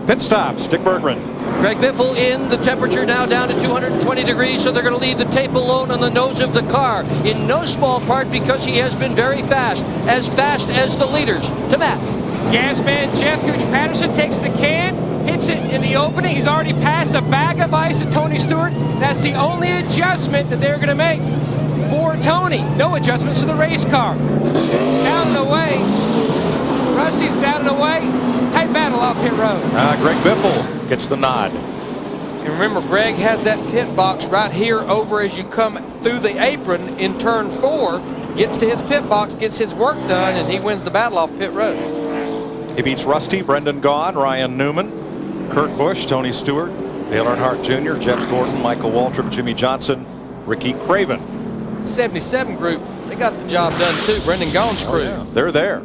Pit stops, Dick Bergman. Greg Biffle in, the temperature now down to 220 degrees, so they're going to leave the tape alone on the nose of the car, in no small part because he has been very fast as the leaders. To Matt. Gas man Jeff Gooch Patterson takes the can, hits it in the opening. He's already passed a bag of ice to Tony Stewart. That's the only adjustment that they're going to make for Tony. No adjustments to the race car. Down and away. Rusty's down and away. Tight battle off pit road. Greg Biffle gets the nod. And remember, Greg has that pit box right here over as you come through the apron in turn 4. Gets to his pit box, gets his work done, and he wins the battle off pit road. He beats Rusty, Brendan Gaughan, Ryan Newman, Kurt Busch, Tony Stewart, Dale Earnhardt Jr., Jeff Gordon, Michael Waltrip, Jimmy Johnson, Ricky Craven. 77 group, they got the job done too. Brendan Gaughan's crew. Oh, yeah. They're there.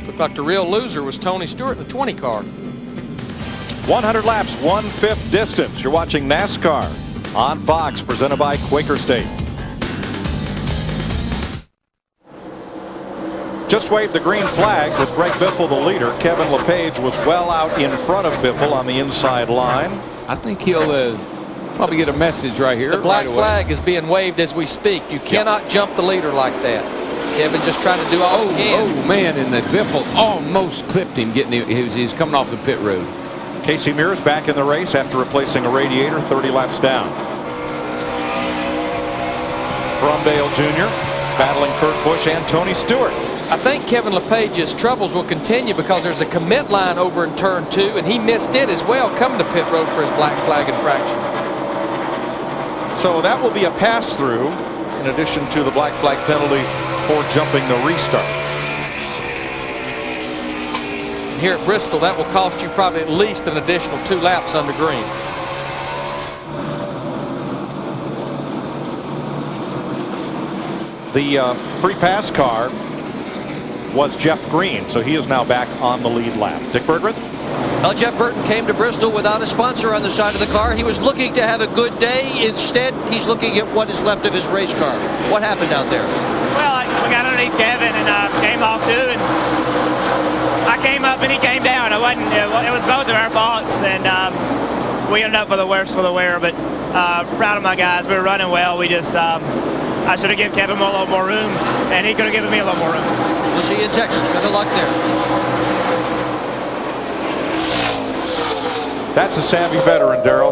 Looked like the real loser was Tony Stewart in the 20 car. 100 laps, 1/5 distance. You're watching NASCAR on Fox, presented by Quaker State. Just waved the green flag with Greg Biffle the leader. Kevin LePage was well out in front of Biffle on the inside line. I think he'll probably get a message right here. The black flag is being waved as we speak. You cannot jump the leader like that. Kevin just trying to do all he can. Oh man, and the Biffle almost clipped him getting he was coming off the pit road. Casey Mears back in the race after replacing a radiator 30 laps down. Fromdale Jr. battling Kurt Busch and Tony Stewart. I think Kevin LePage's troubles will continue because there's a commit line over in turn 2, and he missed it as well coming to pit road for his black flag infraction. So that will be a pass-through in addition to the black flag penalty for jumping the restart. And here at Bristol, that will cost you probably at least an additional 2 laps under green. The free pass car was Jeff Green, so he is now back on the lead lap. Dick Bergman. Well, Jeff Burton came to Bristol without a sponsor on the side of the car. He was looking to have a good day. Instead, he's looking at what is left of his race car. What happened out there? Well, we got underneath Kevin and came off too, and I came up and he came down. It was both of our faults, and we ended up with the worst for the wear. But proud of my guys. We were running well. We just I should have given Kevin a little more room, and he could have given me a little more room. We'll see you in Texas. Good luck there. That's a savvy veteran, Darrell.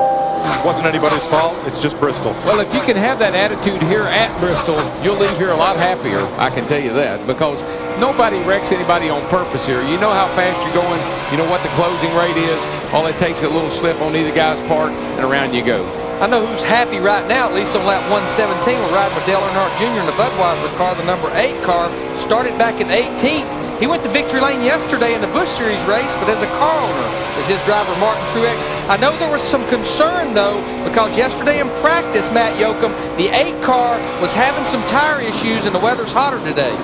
Wasn't anybody's fault. It's just Bristol. Well, if you can have that attitude here at Bristol, you'll leave here a lot happier. I can tell you that, because nobody wrecks anybody on purpose here. You know how fast you're going. You know what the closing rate is. All it takes is a little slip on either guy's part, and around you go. I know who's happy right now, at least on lap 117. We're riding with Dale Earnhardt Jr. in the Budweiser car, the number 8 car. Started back in 18th. He went to victory lane yesterday in the Busch Series race, but as a car owner, as his driver Martin Truex. I know there was some concern, though, because yesterday in practice, Matt Yoakum, the 8 car was having some tire issues, and the weather's hotter today.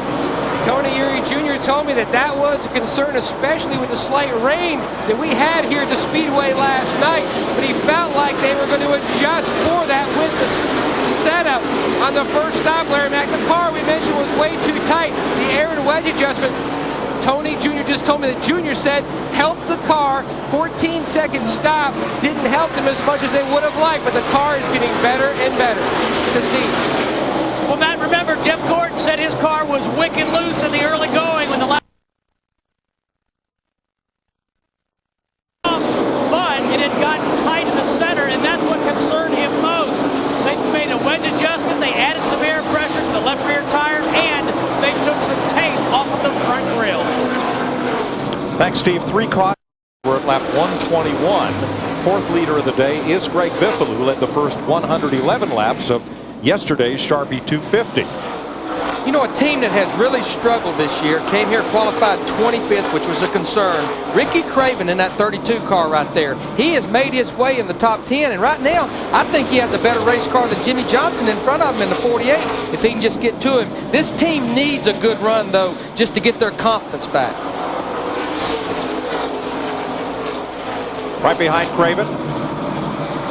Tony Eury Jr. told me that was a concern, especially with the slight rain that we had here at the Speedway last night. But he felt like they were going to adjust for that with the setup on the first stop, Larry Mack. The car we mentioned was way too tight. The air and wedge adjustment. Tony Jr. just told me that Jr. said help the car. 14-second stop didn't help them as much as they would have liked, but the car is getting better and better. To Steve. Well, Matt, remember, Jeff Gordon said his car was wicked loose in the early going when the lap. But it had gotten tight in the center, and that's what concerned him most. They made a wedge adjustment, they added some air pressure to the left rear tire, and they took some tape off of the front grille. Thanks, Steve. 3 caught. We're at lap 121. 4th leader of the day is Greg Biffle, who led the first 111 laps of yesterday's Sharpie 250. You know, a team that has really struggled this year came here, qualified 25th, which was a concern. Ricky Craven in that 32 car right there. He has made his way in the top 10, and right now, I think he has a better race car than Jimmy Johnson in front of him in the 48, if he can just get to him. This team needs a good run, though, just to get their confidence back. Right behind Craven,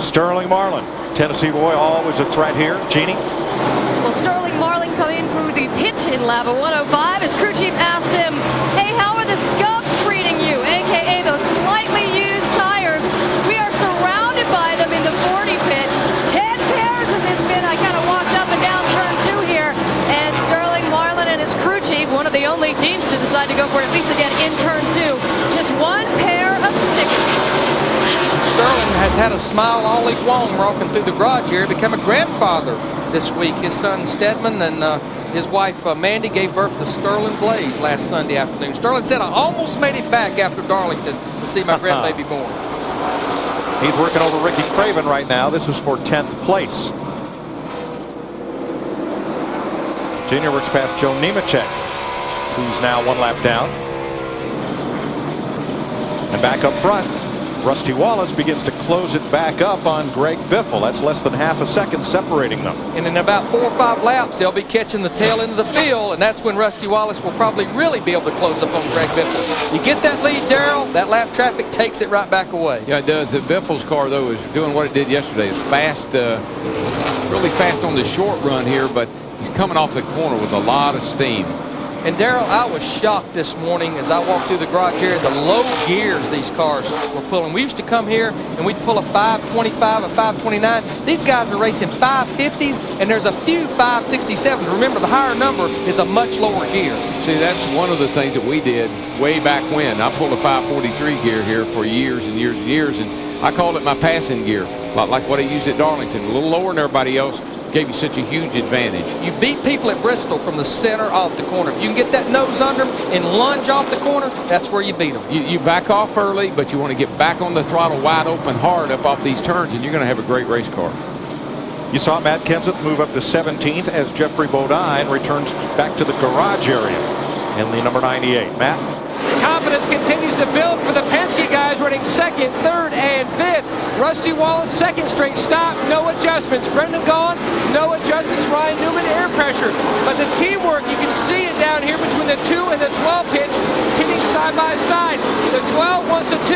Sterling Marlin. Tennessee boy, always a threat here. Jeannie? Well, Sterling Marlin coming in through the we pit in lap 105 as crew chief asked him, hey, how are the scuffs treating you? AKA those slightly used tires. We are surrounded by them in the 40 pit. 10 pairs in this pit. I kind of walked up and down turn 2 here, and Sterling Marlin and his crew chief, one of the only teams to decide to go for it, at least again in turn 2. Just one pair of stickers. Sterling has had a smile all week long walking through the garage here, become a grandfather this week. His son Stedman and his wife Mandy gave birth to Sterling Blaze last Sunday afternoon. Sterling said, I almost made it back after Darlington to see my grandbaby born. He's working over Ricky Craven right now. This is for 10th place. Junior works past Joe Nemechek, who's now 1 lap down. And back up front, Rusty Wallace begins to close it back up on Greg Biffle. That's less than half a second separating them. And in about 4 or 5 laps, they'll be catching the tail end of the field, and that's when Rusty Wallace will probably really be able to close up on Greg Biffle. You get that lead, Darrell, that lap traffic takes it right back away. Yeah, it does. Biffle's car, though, is doing what it did yesterday. It's fast. It's really fast on the short run here, but he's coming off the corner with a lot of steam. And Darrell, I was shocked this morning as I walked through the garage area, the low gears these cars were pulling. We used to come here and we'd pull a 525, a 529. These guys are racing 550s, and there's a few 567s. Remember, the higher number is a much lower gear. See, that's one of the things that we did way back when. I pulled a 543 gear here for years and years and years, and I called it my passing gear, like what I used at Darlington. A little lower than everybody else. Gave you such a huge advantage. You beat people at Bristol from the center off the corner. If you can get that nose under them and lunge off the corner, that's where you beat them. You back off early, but you want to get back on the throttle wide open hard up off these turns, and you're going to have a great race car. You saw Matt Kenseth move up to 17th as Jeffrey Bodine returns back to the garage area in the number 98. Matt? Confidence continues to build for the Penske guys running 2nd, 3rd, and 5th. Rusty Wallace, 2nd straight stop, no adjustments. Brendan Gaughan, no adjustments. Ryan Newman, air pressure. But the teamwork, you can see it down here between the 2 and the 12 pits, pitting side by side. The 12 wants the 2.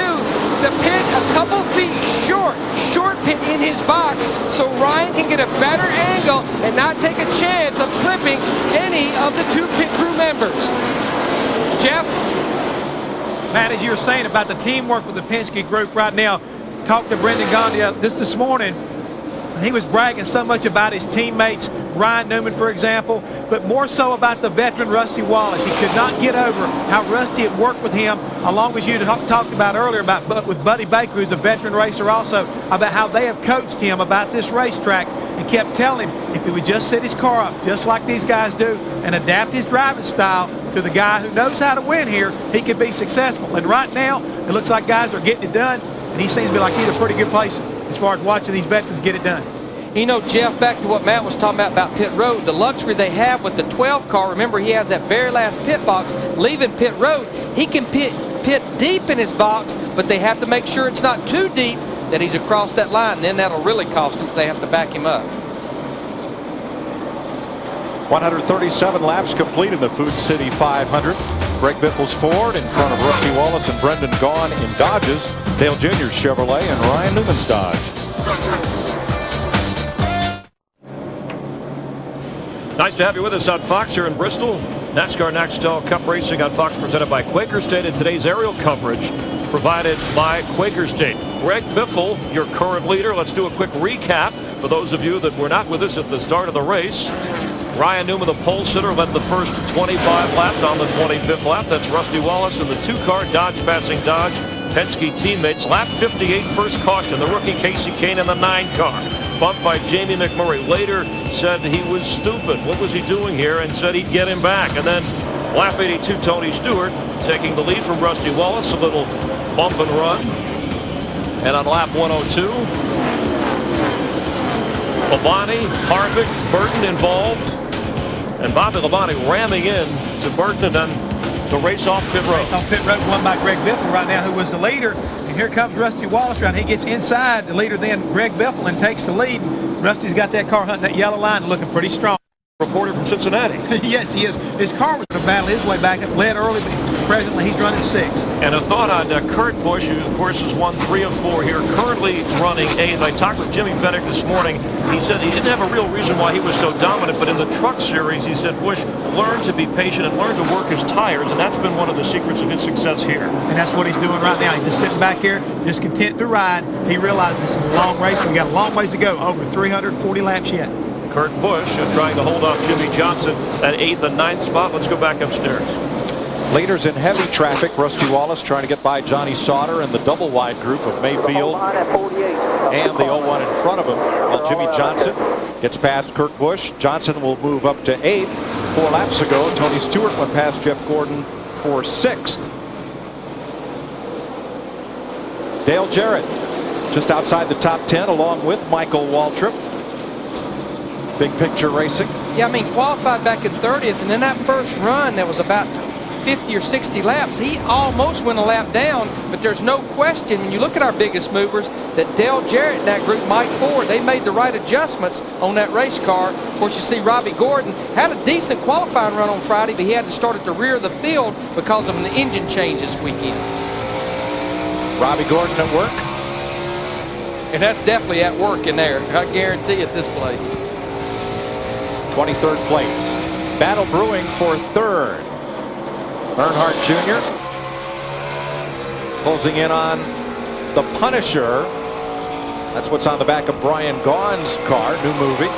The pit a couple feet short pit in his box, so Ryan can get a better angle and not take a chance of clipping any of the 2 pit crew members. Jeff? Matt, as you were saying about the teamwork with the Penske group right now, talked to Brendan Gaughan just this morning. He was bragging so much about his teammates, Ryan Newman, for example, but more so about the veteran Rusty Wallace. He could not get over how Rusty had worked with him, along as you talked about earlier about with Buddy Baker, who's a veteran racer also, about how they have coached him about this racetrack and kept telling him if he would just set his car up just like these guys do and adapt his driving style to the guy who knows how to win here, he could be successful. And right now, it looks like guys are getting it done, and he seems to be like he's a pretty good place as far as watching these veterans get it done. You know, Jeff, back to what Matt was talking about pit road, the luxury they have with the 12 car. Remember, he has that very last pit box leaving pit road. He can pit deep in his box, but they have to make sure it's not too deep that he's across that line. And then that'll really cost them if they have to back him up. 137 laps complete in the Food City 500. Greg Biffle's Ford in front of Rusty Wallace and Brendan Gaughan in Dodges, Dale Jr.'s Chevrolet, and Ryan Newman's Dodge. Nice to have you with us on Fox here in Bristol. NASCAR Nextel Cup Racing on Fox presented by Quaker State, and today's aerial coverage provided by Quaker State. Greg Biffle, your current leader. Let's do a quick recap for those of you that were not with us at the start of the race. Ryan Newman, the pole sitter, led the first 25 laps. On the 25th lap, that's Rusty Wallace in the 2-car, Dodge passing Dodge. Penske teammates. Lap 58, first caution. The rookie Casey Kane in the 9-car. Bumped by Jamie McMurray. Later said he was stupid. What was he doing here? And said he'd get him back. And then lap 82, Tony Stewart taking the lead from Rusty Wallace. A little bump and run. And on lap 102, Labonte, Harvick, Burton involved. And Bobby Labonte ramming in to Burton, and then the race off pit road. Race off pit road won by Greg Biffle right now, who was the leader. And here comes Rusty Wallace around. He gets inside the leader then, Greg Biffle, and takes the lead. And Rusty's got that car hunting that yellow line and looking pretty strong. Reporter from Cincinnati. Yes, he is. His car was going to battle his way back up, led early, but presently he's running 6th. And a thought on Kurt Busch, who of course has won 3 of 4 here, currently running 8th. I talked with Jimmy Fennick this morning. He said he didn't have a real reason why he was so dominant, but in the truck series, he said Busch learned to be patient and learned to work his tires, and that's been one of the secrets of his success here. And that's what he's doing right now. He's just sitting back here, just content to ride. He realizes this is a long race. We got a long ways to go, over 340 laps yet. Kurt Busch trying to hold off Jimmy Johnson at 8th and 9th spot. Let's go back upstairs. Leaders in heavy traffic. Rusty Wallace trying to get by Johnny Sauter and the double wide group of Mayfield and the 01 in front of him. While Jimmy Johnson gets past Kurt Busch. Johnson will move up to 8th. 4 laps ago, Tony Stewart went past Jeff Gordon for 6th. Dale Jarrett just outside the top 10 along with Michael Waltrip. Big picture racing. Yeah, I mean, qualified back in 30th, and in that first run that was about 50 or 60 laps, he almost went a lap down, but there's no question when you look at our biggest movers that Dale Jarrett and that group, Mike Ford, they made the right adjustments on that race car. Of course, you see Robbie Gordon had a decent qualifying run on Friday, but he had to start at the rear of the field because of an engine change this weekend. Robbie Gordon at work. And that's definitely at work in there, I guarantee at this place. 23rd place. Battle brewing for 3rd. Earnhardt Jr. closing in on the Punisher. That's what's on the back of Brian Gaughan's car, new movie.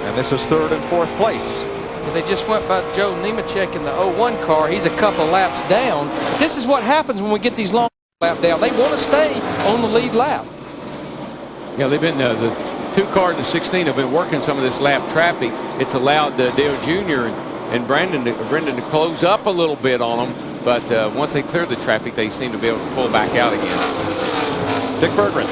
And this is 3rd and 4th place. Yeah, they just went by Joe Nemechek in the 01 car. He's a couple laps down. But this is what happens when we get these long lap down. They want to stay on the lead lap. Yeah, they've been the 2 car and the 16 have been working some of this lap traffic. It's allowed Dale Jr. and Brendan to close up a little bit on them, but once they clear the traffic, they seem to be able to pull back out again. Dick Berggren.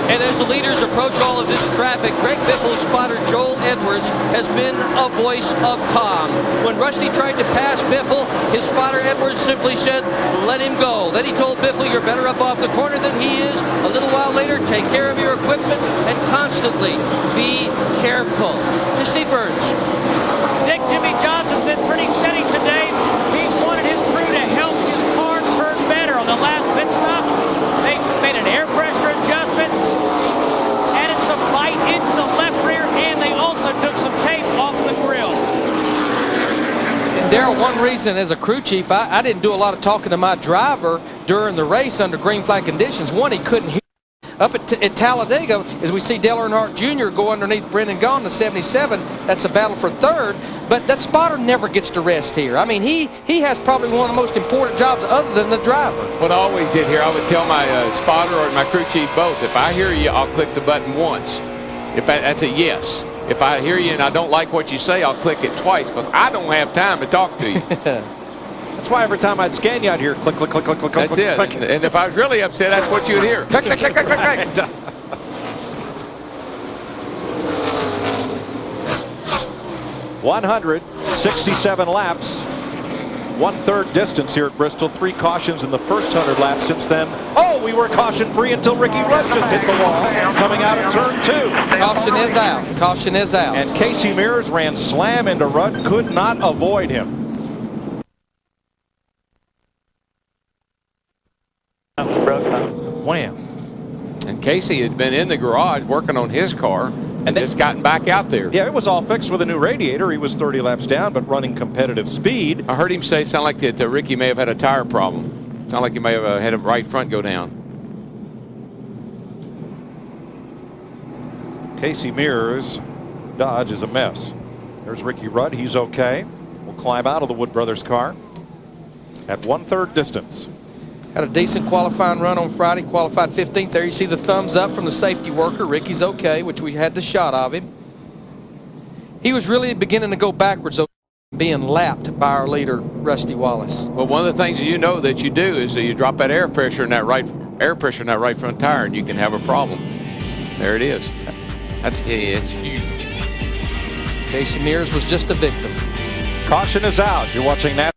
And as the leaders approach all of this traffic, Greg Biffle's spotter Joel Edwards has been a voice of calm. When Rusty tried to pass Biffle, his spotter Edwards simply said, let him go. Then he told Biffle, you're better up off the corner than he is. A little while later, take care of your equipment and constantly be careful. To Steve Burns. Dick, Jimmy Johnson's been pretty steady today. He's wanted his crew to help his car turn better. On the last pit stop, they made an air pressure adjustment, added some bite into the left rear, and they also took some tape off the grill. And Darrell, one reason as a crew chief, I didn't do a lot of talking to my driver during the race under green flag conditions. One, he couldn't hear. Up at Talladega, as we see Dale Earnhardt Jr. go underneath Brendan Gaughan, the 77. That's a battle for 3rd. But that spotter never gets to rest here. I mean, he has probably one of the most important jobs other than the driver. What I always did here, I would tell my spotter or my crew chief both, if I hear you, I'll click the button once. That's a yes. If I hear you and I don't like what you say, I'll click it twice because I don't have time to talk to you. That's why every time I'd scan you out here, click, click, click, click, click, that's click, it. click. And if I was really upset, that's what you would hear. Click, click, click, click, click, click. 167 laps, 1/3 distance here at Bristol. 3 cautions in the first 100 laps since then. Oh, we were caution free until Ricky Rudd just hit the wall coming out of turn 2. Caution is out. Caution is out. And Casey Mears ran slam into Rudd, could not avoid him. Wham. And Casey had been in the garage working on his car and just gotten back out there. Yeah, it was all fixed with a new radiator. He was 30 laps down, but running competitive speed. I heard him say it sounded like that Ricky may have had a tire problem. Sounded like he may have had a right front go down. Casey Mears' Dodge is a mess. There's Ricky Rudd. He's okay. Will climb out of the Wood Brothers car at 1/3 distance. Had a decent qualifying run on Friday, qualified 15th. There you see the thumbs up from the safety worker. Ricky's okay, which we had the shot of him. He was really beginning to go backwards, though, being lapped by our leader, Rusty Wallace. Well, one of the things you know that you do is that you drop that air pressure in that right front tire, and you can have a problem. There it is. It's huge. Casey Mears was just a victim. Caution is out. You're watching that.